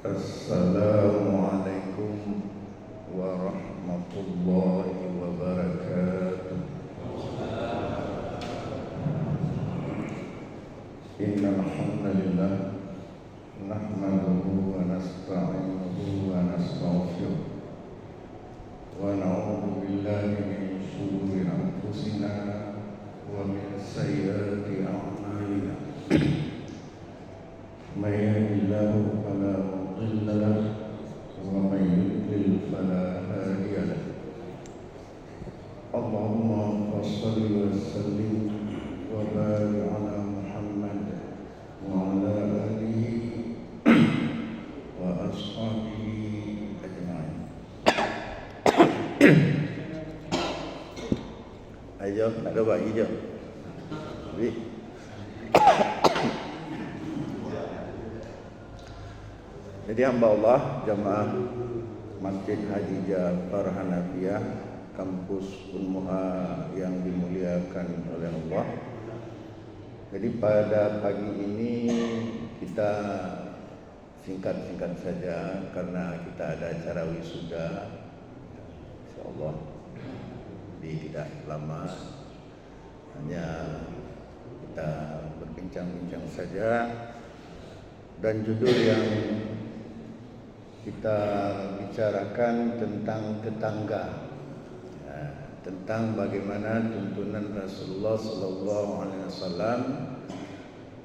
Assalamualaikum warahmatullahi wabarakatuh. Innal hamdalillah nahmaduhu wa nasta'inuhu wa nastaghfiruh wa na'udzu billahi min shururi anfusina wa min sayyiati a'malina. May yahdihillahu fala mudilla lahu wa may yudlil fala hadiya lahu. Allahumma shalli wa sallim wa barik ala Muhammad wa ala alihi wa ashabihi ajma'in. Ayo, nak ke bagi je. Jadi hamba Allah, jamaah Masjid Haji Ja'far Hanafiyah kampus Unmuha yang dimuliakan oleh Allah. Jadi pada pagi ini kita singkat-singkat saja karena kita ada acara wisuda, insyaallah tidak lama, hanya kita berbincang-bincang saja. Dan judul yang kita bicarakan tentang tetangga, tentang bagaimana tuntunan Rasulullah SAW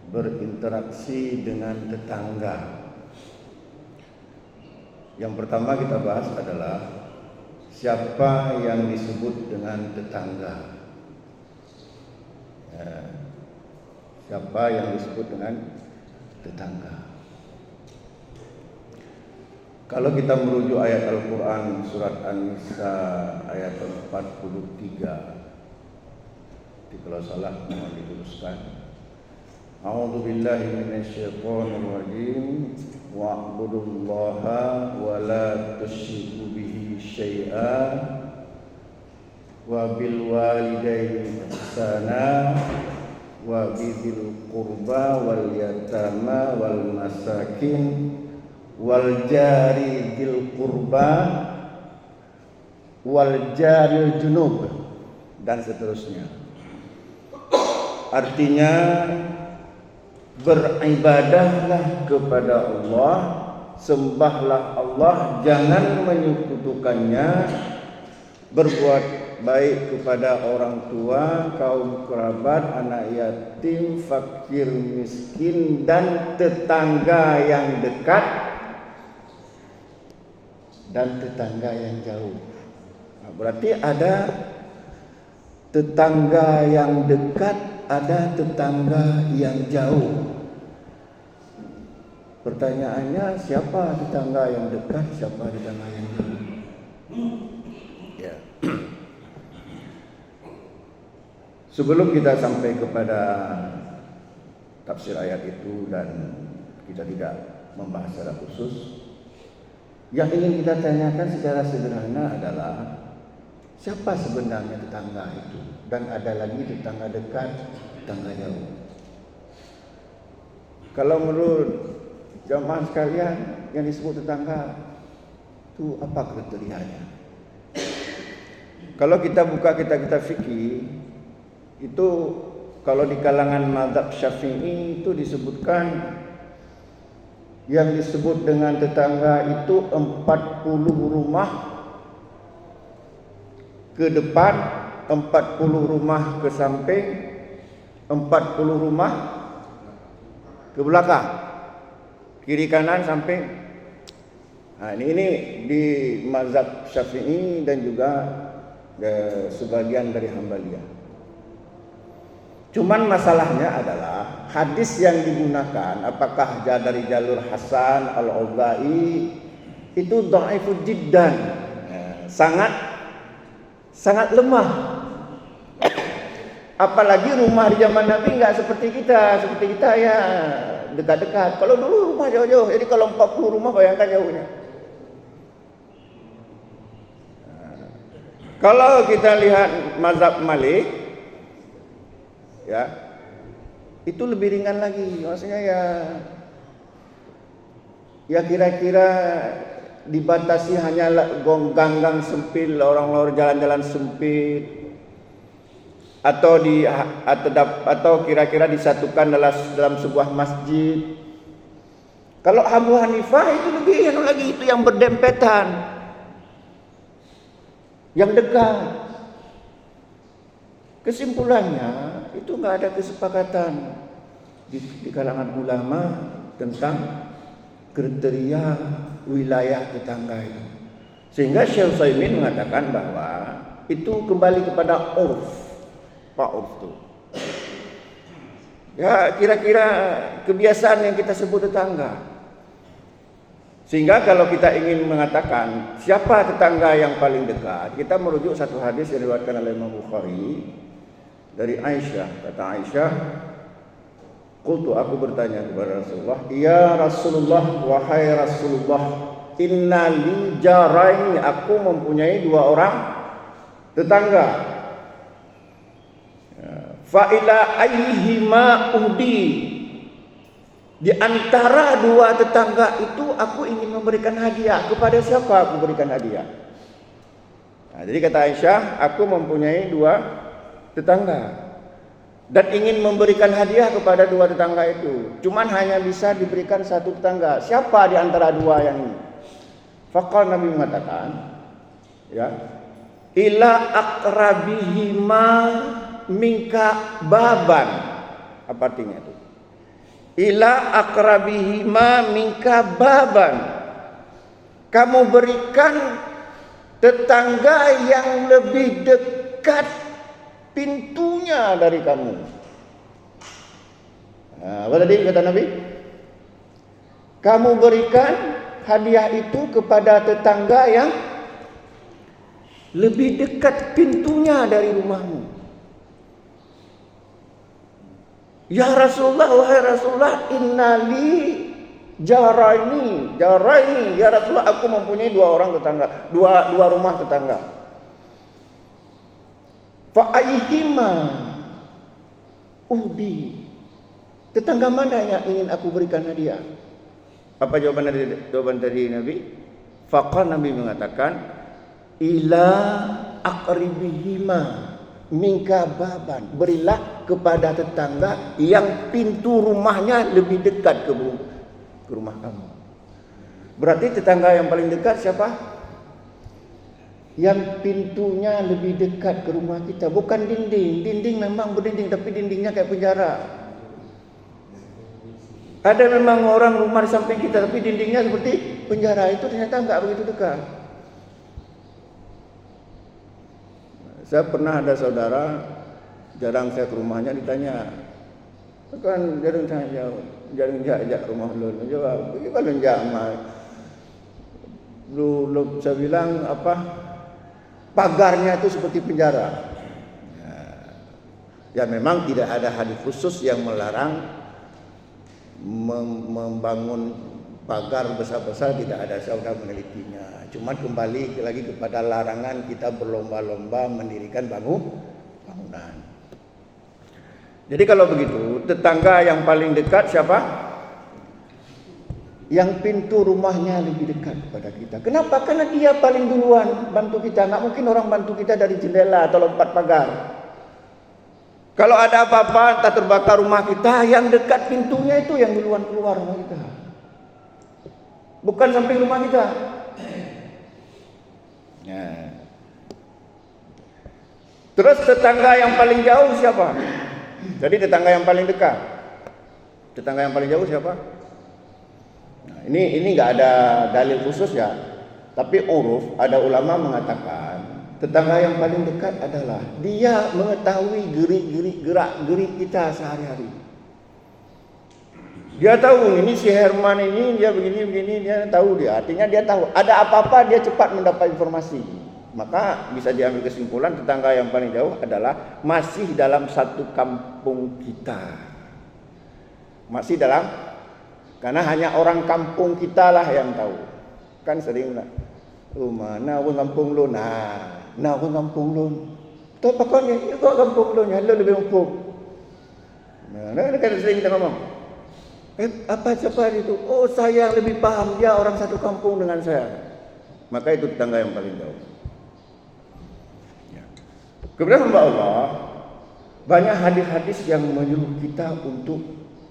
berinteraksi dengan tetangga. Yang pertama kita bahas adalah siapa yang disebut dengan tetangga. Siapa yang disebut dengan tetangga? Kalau kita merujuk ayat Al-Quran surat An-Nisa ayat 43, kalau salah mohon diluruskan. A'udzu billahi minasyaitonir rajim. Wa'budullaha wa la tusyriku bihi syai'a wa bil walidaini ihsana wa bidzil qurba wal yatama wal masakin wal jari dil qurba wal jaril junub, dan seterusnya. Artinya beribadahlah kepada Allah, sembahlah Allah, jangan menyekutukannya, berbuat baik kepada orang tua, kaum kerabat, anak yatim, fakir, miskin, dan tetangga yang dekat dan tetangga yang jauh. Berarti ada tetangga yang dekat, ada tetangga yang jauh. Pertanyaannya, siapa tetangga yang dekat, siapa tetangga yang jauh? Ya. Sebelum kita sampai kepada tafsir ayat itu dan kita tidak membahas secara khusus, yang ingin kita tanyakan secara sederhana adalah siapa sebenarnya tetangga itu, dan ada lagi tetangga dekat, tetangga jauh. Kalau menurut jamaah sekalian, yang disebut tetangga itu apa kriterianya? Kalau kita buka kitab-kitab fikih, itu kalau di kalangan mazhab Syafi'i itu disebutkan yang disebut dengan tetangga itu 40 rumah ke depan, 40 rumah ke samping, 40 rumah ke belakang, kiri kanan samping. Nah, ini di mazhab Syafi'i dan juga sebagian dari Hambaliyah. Cuman masalahnya adalah hadis yang digunakan, apakah dari jalur Hasan Al-Auza'i, itu dhaifun jiddan, sangat lemah. Apalagi rumah di zaman Nabi enggak seperti kita ya dekat-dekat. Kalau dulu rumah jauh-jauh. Jadi kalau 40 rumah bayangkan jauhnya. Kalau kita lihat mazhab Malik, ya, itu lebih ringan lagi. Maksudnya ya ya kira-kira dibatasi hanya gang-gang sempit, lorong-lorong jalan-jalan sempit, atau kira-kira disatukan dalam sebuah masjid. Kalau Abu Hanifah itu lebih lagi, itu yang berdempetan, yang dekat. Kesimpulannya itu nggak ada kesepakatan di kalangan ulama tentang kriteria wilayah tetangga itu. Sehingga Syekh Utsaimin mengatakan bahwa itu kembali kepada urf. Pak urf itu. Ya kira-kira kebiasaan yang kita sebut tetangga. Sehingga kalau kita ingin mengatakan siapa tetangga yang paling dekat, kita merujuk satu hadis yang diriwayatkan oleh Imam Bukhari dari Aisyah. Kata Aisyah, qultu, aku bertanya kepada Rasulullah, ya Rasulullah, wahai Rasulullah, inna li jaraini, aku mempunyai dua orang tetangga. Fa ila ayyihima uhdi, di antara dua tetangga itu aku ingin memberikan hadiah. Kepada siapa aku berikan hadiah? Nah, jadi kata Aisyah, aku mempunyai dua tetangga dan ingin memberikan hadiah kepada dua tetangga itu. Cuman hanya bisa diberikan satu tetangga. Siapa di antara dua yang ini? Faqal, Nabi mengatakan, ya, ila aqrabihima minka baban. Apa artinya itu? Ila aqrabihima minka baban. Kamu berikan tetangga yang lebih dekat pintunya dari kamu. Nah, apa tadi kata Nabi? Kamu berikan hadiah itu kepada tetangga yang lebih dekat pintunya dari rumahmu. Ya Rasulullah, wahai Rasulullah, innali jaraini, ya Rasulullah, aku mempunyai dua orang tetangga, dua rumah tetangga. Fa ayyihima uhdi, tetangga mana yang ingin aku berikan hadiah? Apa jawaban dari Nabi? Faqal, Nabi mengatakan, ila aqribihima minka baban, berilah kepada tetangga yang pintu rumahnya lebih dekat ke rumah kamu. Berarti tetangga yang paling dekat siapa? Yang pintunya lebih dekat ke rumah kita, bukan dinding. Dinding memang berdinding, tapi dindingnya kayak penjara. Ada memang orang rumah di samping kita, tapi dindingnya seperti penjara. Itu ternyata enggak begitu dekat. Saya pernah ada saudara, jarang saya ke rumahnya, ditanya, kan jarang saya jarang ajak rumah lu. Jawab, bagaimana jamak? Lu saya bilang apa? Pagarnya itu seperti penjara. Ya memang tidak ada hadis khusus yang melarang membangun pagar besar-besar, tidak ada, saya sudah menelitinya. Cuma kembali lagi kepada larangan kita berlomba-lomba mendirikan bangunan. Jadi kalau begitu, tetangga yang paling dekat siapa? Yang pintu rumahnya lebih dekat kepada kita. Kenapa? Karena dia paling duluan bantu kita. Nggak mungkin orang bantu kita dari jendela atau lompat pagar. Kalau ada apa-apa, entah terbakar rumah kita, yang dekat pintunya itu yang duluan keluar rumah kita, bukan samping rumah kita. Nah. Terus tetangga yang paling jauh siapa? Jadi tetangga yang paling dekat. Tetangga yang paling jauh siapa? Nah, ini nggak ada dalil khusus ya. Tapi uruf, ada ulama mengatakan tetangga yang paling dekat adalah dia mengetahui gerak-gerik kita sehari-hari. Dia tahu ini si Herman ini dia begini, dia tahu dia. Artinya dia tahu ada apa-apa dia cepat mendapat informasi. Maka bisa diambil kesimpulan tetangga yang paling jauh adalah masih dalam satu kampung kita. Masih dalam, karena hanya orang kampung kita lah yang tahu. Kan sering lah. Mana aku kampung lu? Nah aku kampung lu. Tahu apa kau ni? Kau kampung lu, lu lebih kampung. Nah, kan sering kita ngomong. Apa cepat itu? Oh, saya yang lebih paham, dia orang satu kampung dengan saya. Maka itu tetangga yang paling jauh. Ya. Kemudian hamba Allah, banyak hadis-hadis yang menyuruh kita untuk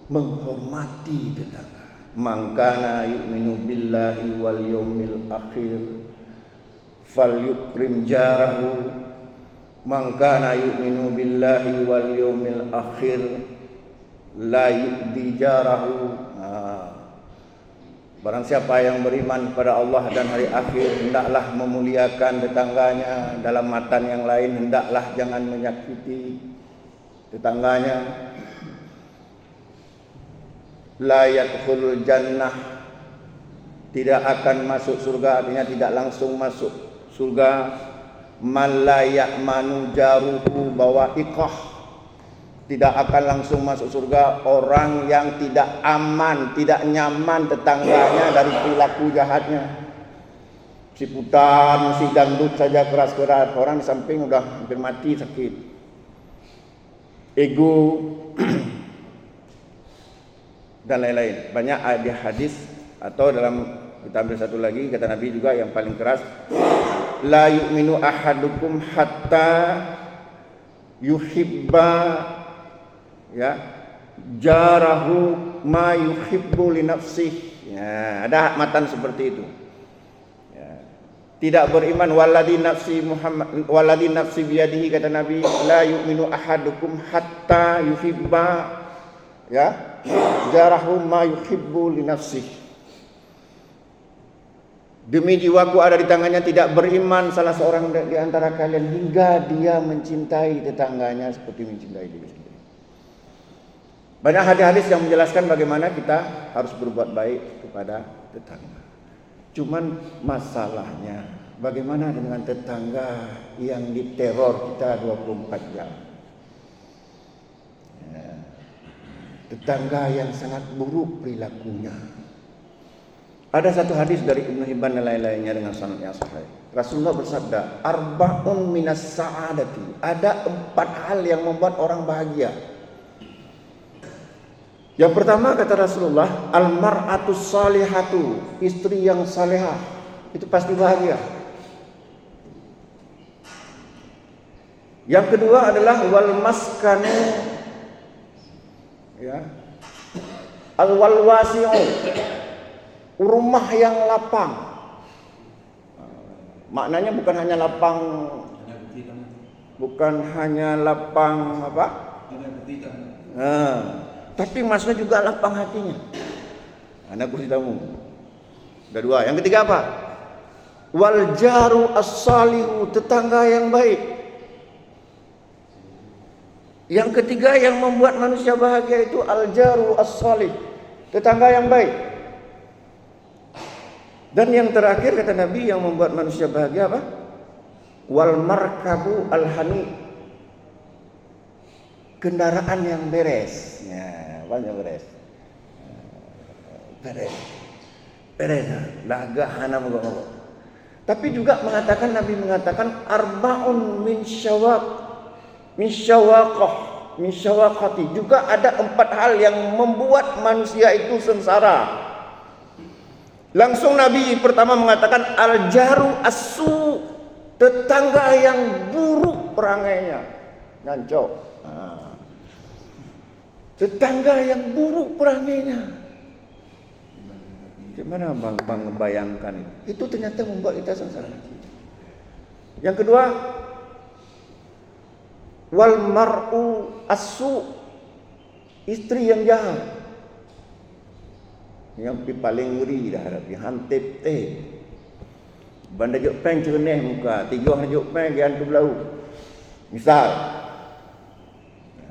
menghormati tetangga. Man kana yu'minu billahi wal yawmil akhir falyukrim jarahu. Man kana yu'minu billahi wal yawmil akhir la yu'di jarahu. Barang siapa yang beriman kepada Allah dan hari akhir, hendaklah memuliakan tetangganya. Dalam matan yang lain, hendaklah jangan menyakiti tetangganya. La yadkhulul jannah, tidak akan masuk surga, artinya tidak langsung masuk surga. Man la ya'manu jaruhu bawa'iqah, tidak akan langsung masuk surga orang yang tidak aman, tidak nyaman tetangganya dari perilaku jahatnya. Si putar, si dangdut saja keras-keras, orang di samping udah hampir mati sakit. Ego dan lain-lain. Banyak hadis atau dalam, kita ambil satu lagi kata Nabi juga yang paling keras, la yu'minu ahadukum hatta yuhibba jarahu ma yuhibbu li nafsihi. Ya, ada matan seperti itu. Ya. Tidak beriman walladzi nafsi biyadihi, kata Nabi, la yu'minu ahadukum hatta yuhibba jarahu ma yuhibbu li nafsihi. Demi jiwaku ada di tangannya, tidak beriman salah seorang di antara kalian hingga dia mencintai tetangganya seperti mencintai diri sendiri. Banyak hadis-hadis yang menjelaskan bagaimana kita harus berbuat baik kepada tetangga. Cuman masalahnya, bagaimana dengan tetangga yang diteror kita 24 jam? Ya. Tetangga yang sangat buruk perilakunya. Ada satu hadis dari Ibnu Hibban dan lain-lainnya dengan sanad yang sahih. Rasulullah bersabda, arba'un minas sa'adati, ada 4 hal yang membuat orang bahagia. Yang pertama kata Rasulullah, al-mar'atus salihatu, istri yang salehah, itu pasti bahagia. Yang kedua adalah wal maskanu al-wal wasi'u, rumah yang lapang. Maknanya bukan hanya lapang, apa? Tapi maksudnya juga lapang hatinya. Anak kursi tamu. Ada 2. Yang ketiga apa? Wal jaru as-salihu, tetangga yang baik. Yang ketiga yang membuat manusia bahagia itu al jaru as-salih, tetangga yang baik. Dan yang terakhir kata Nabi yang membuat manusia bahagia apa? Wal markabu al-hani, kendaraan yang beres. Ya, banyak beres. Beres. Lagah hana mogok. Tapi juga Nabi mengatakan arbaun min syawaqati. Juga ada 4 hal yang membuat manusia itu sengsara. Langsung Nabi pertama mengatakan al-jaru as-su, tetangga yang buruk perangainya. Ngancok. Tetangga yang buruk perangainya. Gimana bang membayangkan itu? Itu ternyata membuat kita sengsara. Yang kedua, wal mar'u as-su, istri yang jahat. Yang paling ngeri dah hadapi hantip banda juk peng cerneh muka, 3 juk peng gian tu belau. Misal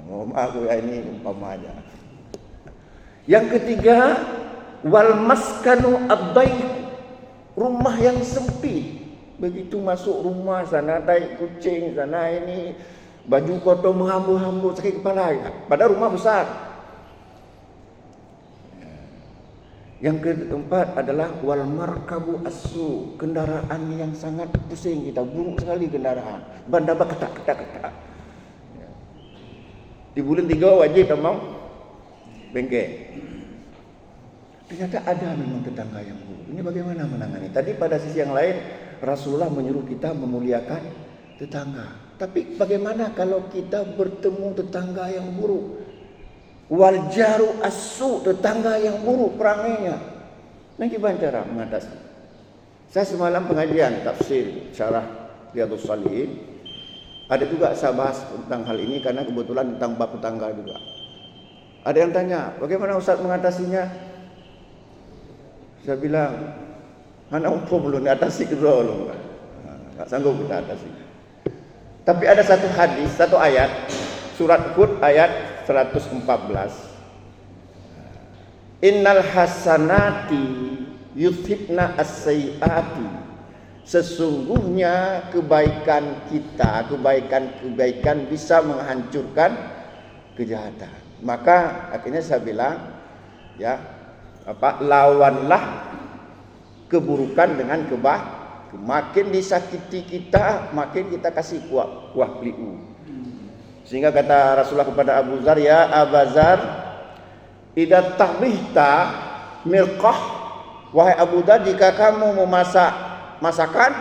aku ini umpama aja. Yang ketiga, wal maskanu ad-dayq, rumah yang sempit. Begitu masuk rumah sana tai kucing, sana ini baju kotor menghambur-hambur, sakit kepala. Padahal rumah besar. Yang keempat adalah wal markabu as-su, kendaraan yang sangat pusing kita, buruk sekali kendaraan. Ban dabak ketak. Di bulan 3 wajib tamam bengkel. Ternyata ada memang tetangga yang buruk. Ini bagaimana menangani? Tadi pada sisi yang lain Rasulullah menyuruh kita memuliakan tetangga. Tapi bagaimana kalau kita bertemu tetangga yang buruk? Wal jaru asu, tetangga yang buruk perangainya. Nah, gimana cara mengatasi? Saya semalam pengajian tafsir syarah Riyadhus Shalihin. Ada juga saya bahas tentang hal ini karena kebetulan tentang bab tetangga juga. Ada yang tanya, bagaimana Ustaz mengatasinya? Saya bilang, anak umum belum atasi dulu. Enggak sanggup kita atasi. Tapi ada satu hadis, satu ayat, surat Hud ayat 114. Innal hasanati yudhibna as-sayyiati. Sesungguhnya kebaikan kita, kebaikan bisa menghancurkan kejahatan. Maka akhirnya saya bilang, ya, lawanlah keburukan dengan kebaikan. Makin disakiti kita, makin kita kasih kuah beliau. Sehingga kata Rasulullah kepada Abu Dzar, ya Abu Dzar, idza tahbihta milqah, wahai Abu Dzar, jika kamu memasak masakan,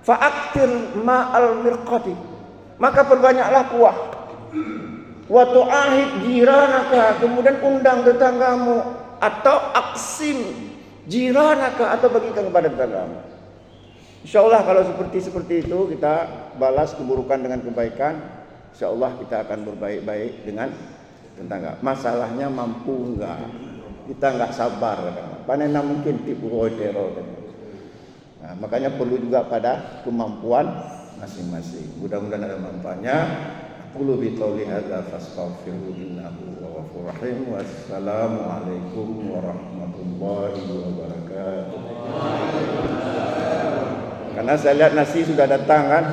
fa'aktir ma'al mirqati, maka perbanyaklah kuah. Wa tu'ahid jiranaka, kemudian undang tetanggamu, atau aksim jiranaka, atau bagikan kepada tetanggamu. Insyaallah kalau seperti itu kita balas keburukan dengan kebaikan, insyaallah kita akan berbaik-baik dengan tetangga. Masalahnya mampu enggak? Kita enggak sabar kadang. Panena mungkin tipu teror. Nah, makanya perlu juga pada kemampuan masing-masing. Mudah-mudahan ada manfaatnya. Qulu bi qouli hadza fastaghfiru innahu ghafurur rahim. Wassalamualaikum warahmatullahi wabarakatuh. Karena saya lihat nasi sudah datang kan.